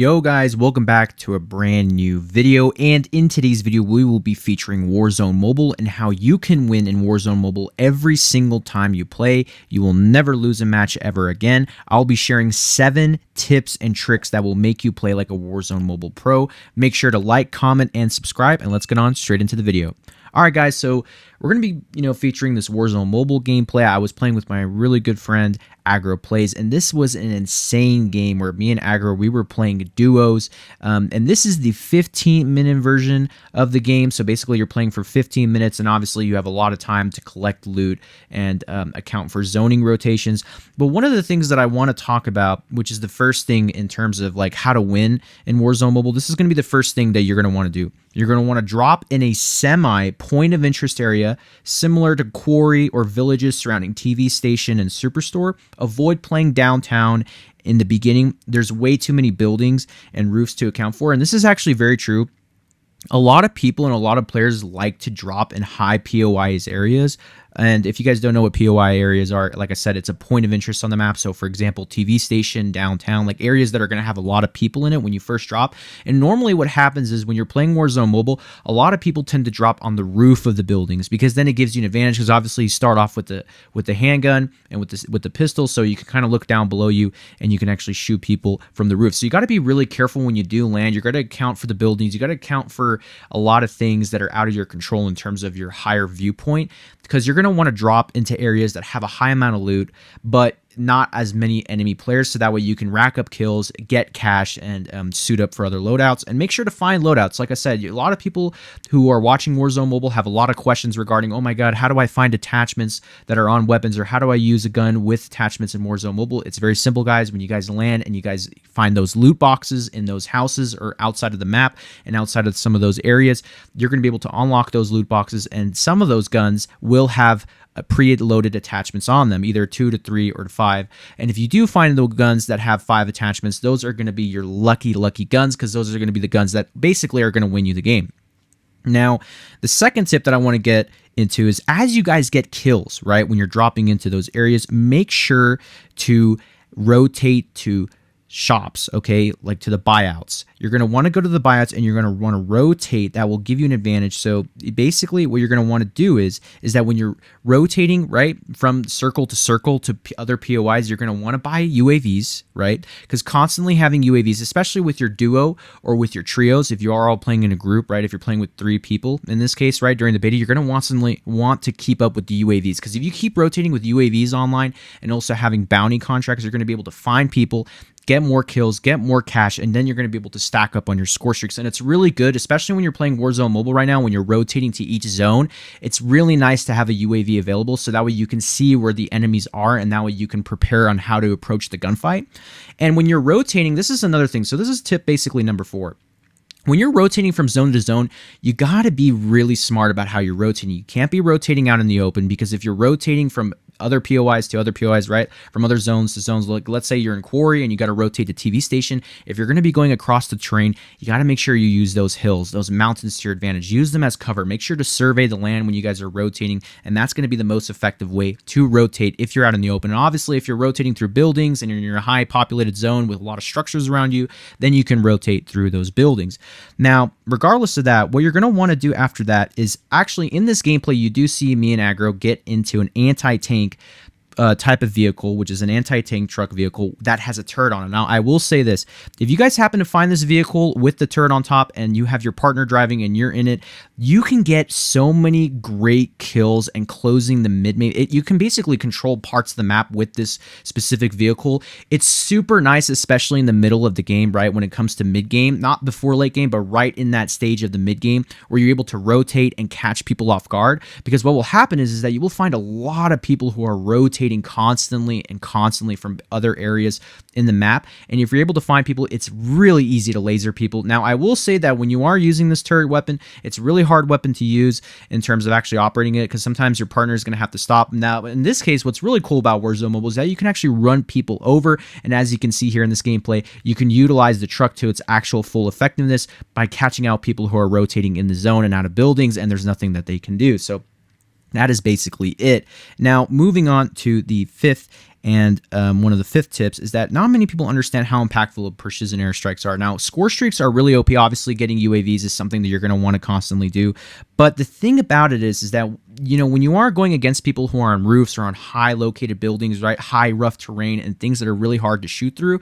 Yo guys, welcome back to a brand new video, and in today's video we will be featuring Warzone Mobile and how you can win in Warzone Mobile every single time you play. You will never lose a match ever again. I'll be sharing 7 tips and tricks that will make you play like a Warzone Mobile pro. Make sure to like, comment, and subscribe, and let's get on straight into the video. Alright guys, so we're going to be, featuring this Warzone Mobile gameplay. I was playing with my really good friend, Aggro Plays, and this was an insane game where me and Aggro, we were playing duos, and this is the 15-minute version of the game, so basically you're playing for 15 minutes, and obviously you have a lot of time to collect loot and account for zoning rotations. But one of the things that I want to talk about, which is the first thing in terms of like how to win in Warzone Mobile, this is going to be the first thing that you're going to want to do. You're going to want to drop in a semi point of interest area, similar to quarry or villages surrounding TV station and superstore. Avoid playing downtown in the beginning. There's way too many buildings and roofs to account for, and this is actually very true. A lot of people and a lot of players like to drop in high POIs areas. And if you guys don't know what POI areas are, like I said, it's a point of interest on the map. So for example, TV station, downtown, like areas that are going to have a lot of people in it when you first drop. And normally what happens is when you're playing Warzone Mobile, a lot of people tend to drop on the roof of the buildings because then it gives you an advantage, because obviously you start off with the handgun and with the pistol, so you can kind of look down below you and you can actually shoot people from the roof. So you got to be really careful when you do land. You got to account for the buildings. You got to account for a lot of things that are out of your control in terms of your higher viewpoint, because you're going to want to drop into areas that have a high amount of loot, but not as many enemy players, so that way you can rack up kills, get cash, and suit up for other loadouts. And make sure to find loadouts. Like I said, a lot of people who are watching Warzone Mobile have a lot of questions regarding, oh my god, how do I find attachments that are on weapons, or how do I use a gun with attachments in Warzone Mobile? It's very simple, guys. When you guys land and you guys find those loot boxes in those houses or outside of the map and outside of some of those areas, you're going to be able to unlock those loot boxes, and some of those guns will have pre-loaded attachments on them, either 2 to 3 or to 5. And if you do find the guns that have 5 attachments, those are going to be your lucky guns, because those are going to be the guns that basically are going to win you the game. Now, the second tip that I want to get into is, as you guys get kills, right, when you're dropping into those areas, make sure to rotate to shops, okay, like to the buyouts. You're going to want to go to the buyouts and you're going to want to rotate. That will give you an advantage. So basically what you're going to want to do is that when you're rotating, right, from circle to other POIs, you're going to want to buy UAVs, right? Because constantly having UAVs, especially with your duo or with your trios, if you are all playing in a group, right, if you're playing with 3 people in this case, right, during the beta, you're going to want to keep up with the UAVs, because if you keep rotating with UAVs online and also having bounty contracts, you're going to be able to find people, get more kills, get more cash, and then you're going to be able to stack up on your score streaks. And it's really good, especially when you're playing Warzone Mobile right now, when you're rotating to each zone. It's really nice to have a UAV available, so that way you can see where the enemies are, and that way you can prepare on how to approach the gunfight. And when you're rotating, this is another thing. So this is tip basically number 4. When you're rotating from zone to zone, you got to be really smart about how you're rotating. You can't be rotating out in the open, because if you're rotating from other POIs to other POIs, right, from other zones to zones, like let's say you're in quarry and you got to rotate to TV station, if you're going to be going across the terrain, you got to make sure you use those hills, those mountains to your advantage. Use them as cover. Make sure to survey the land when you guys are rotating, and that's going to be the most effective way to rotate if you're out in the open. And obviously, if you're rotating through buildings and you're in a high populated zone with a lot of structures around you, then you can rotate through those buildings. Now, regardless of that, what you're going to want to do after that is, actually in this gameplay, you do see me and Aggro get into an anti-tank type of vehicle, which is an anti-tank truck vehicle that has a turret on it. Now, I will say this: if you guys happen to find this vehicle with the turret on top and you have your partner driving and you're in it, you can get so many great kills and closing the mid-map. You can basically control parts of the map with this specific vehicle. It's super nice, especially in the middle of the game, right, when it comes to mid-game, not before late game, but right in that stage of the mid-game where you're able to rotate and catch people off guard. Because what will happen is that you will find a lot of people who are rotating constantly from other areas in the map, and if you're able to find people, it's really easy to laser people. Now, I will say that when you are using this turret weapon, it's a really hard weapon to use in terms of actually operating it, because sometimes your partner is going to have to stop. Now, in this case, what's really cool about Warzone Mobile is that you can actually run people over, and as you can see here in this gameplay, you can utilize the truck to its actual full effectiveness by catching out people who are rotating in the zone and out of buildings, and there's nothing that they can do. So that is basically it. Now, moving on to the 5th And one of the fifth tips is that not many people understand how impactful precision airstrikes are. Now, score streaks are really OP. Obviously, getting UAVs is something that you're going to want to constantly do. But the thing about it is that, you know, when you are going against people who are on roofs or on high located buildings, right, high rough terrain and things that are really hard to shoot through,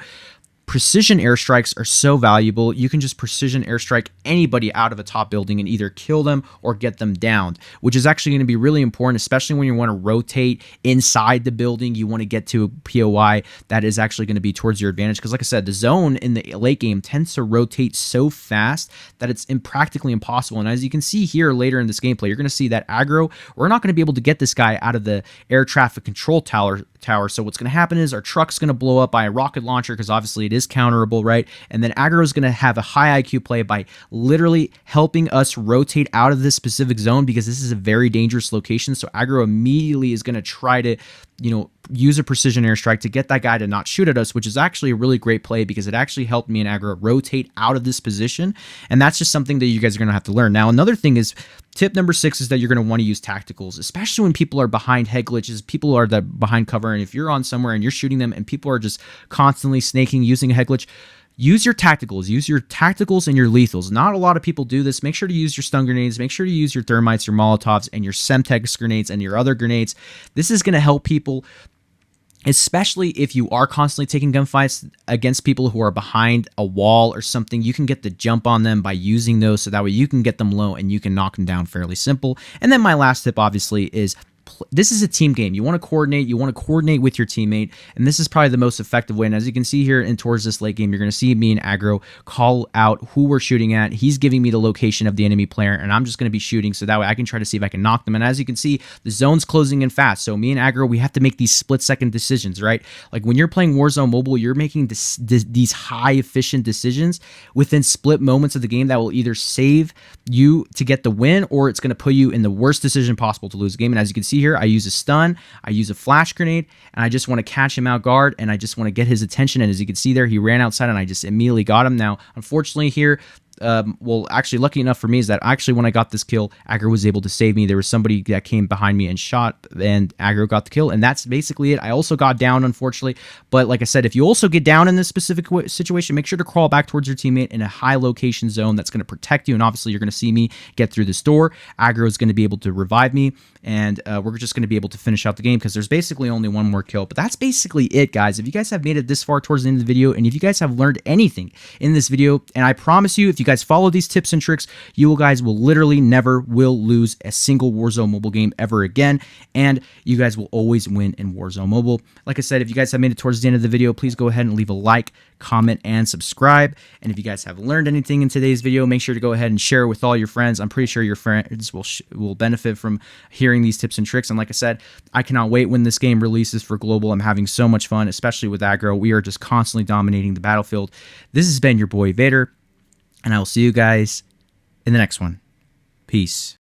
precision airstrikes are so valuable. You can just precision airstrike anybody out of a top building and either kill them or get them downed, which is actually going to be really important, especially when you want to rotate inside the building. You want to get to a POI that is actually going to be towards your advantage. Because like I said, the zone in the late game tends to rotate so fast that it's practically impossible. And as you can see here later in this gameplay, you're going to see that aggro, we're not going to be able to get this guy out of the air traffic control tower. So what's going to happen is our truck's going to blow up by a rocket launcher because obviously it is counterable, right? And then aggro is going to have a high IQ play by literally helping us rotate out of this specific zone because this is a very dangerous location. So aggro immediately is going to try to, you know, use a precision airstrike to get that guy to not shoot at us, which is actually a really great play because it actually helped me and aggro rotate out of this position. And that's just something that you guys are going to have to learn. Now, another thing is, tip number 6 is that you're going to want to use tacticals, especially when people are behind head glitches, people are behind cover, and if you're on somewhere and you're shooting them and people are just constantly snaking using a head glitch, use your tacticals. Use your tacticals and your lethals. Not a lot of people do this. Make sure to use your stun grenades. Make sure to use your thermites, your molotovs, and your semtex grenades and your other grenades. This is going to help people, especially if you are constantly taking gunfights against people who are behind a wall or something. You can get the jump on them by using those, so that way you can get them low and you can knock them down fairly simple. And then my last tip obviously is, this is a team game. You want to coordinate with your teammate, and this is probably the most effective way. And as you can see here and towards this late game, you're going to see me and aggro call out who we're shooting at. He's giving me the location of the enemy player, and I'm just going to be shooting so that way I can try to see if I can knock them. And as you can see, the zone's closing in fast. So me and aggro, we have to make these split-second decisions, right? Like when you're playing Warzone Mobile, you're making these high-efficient decisions within split moments of the game that will either save you to get the win, or it's going to put you in the worst decision possible to lose the game. And as you can see here, I use a stun, I use a flash grenade, and I just want to catch him out guard, and I just want to get his attention. And as you can see there, he ran outside, and I just immediately got him. Now, unfortunately here, well, actually, lucky enough for me is that actually when I got this kill, aggro was able to save me. There was somebody that came behind me and shot, and aggro got the kill, and that's basically it. I also got down, unfortunately, but like I said, if you also get down in this specific situation, make sure to crawl back towards your teammate in a high location zone that's going to protect you, and obviously you're going to see me get through this door. Aggro is going to be able to revive me, and we're just going to be able to finish out the game because there's basically only one more kill. But that's basically it, guys. If you guys have made it this far towards the end of the video, and if you guys have learned anything in this video, and I promise you, if you guys follow these tips and tricks, you guys will literally never lose a single Warzone Mobile game ever again, and you guys will always win in Warzone Mobile. Like I said, if you guys have made it towards the end of the video, please go ahead and leave a like, comment, and subscribe. And if you guys have learned anything in today's video, make sure to go ahead and share it with all your friends. I'm pretty sure your friends will benefit from hearing these tips and tricks. And like I said, I cannot wait when this game releases for global. I'm having so much fun, especially with aggro. We are just constantly dominating the battlefield. This has been your boy Vader, and I will see you guys in the next one. Peace.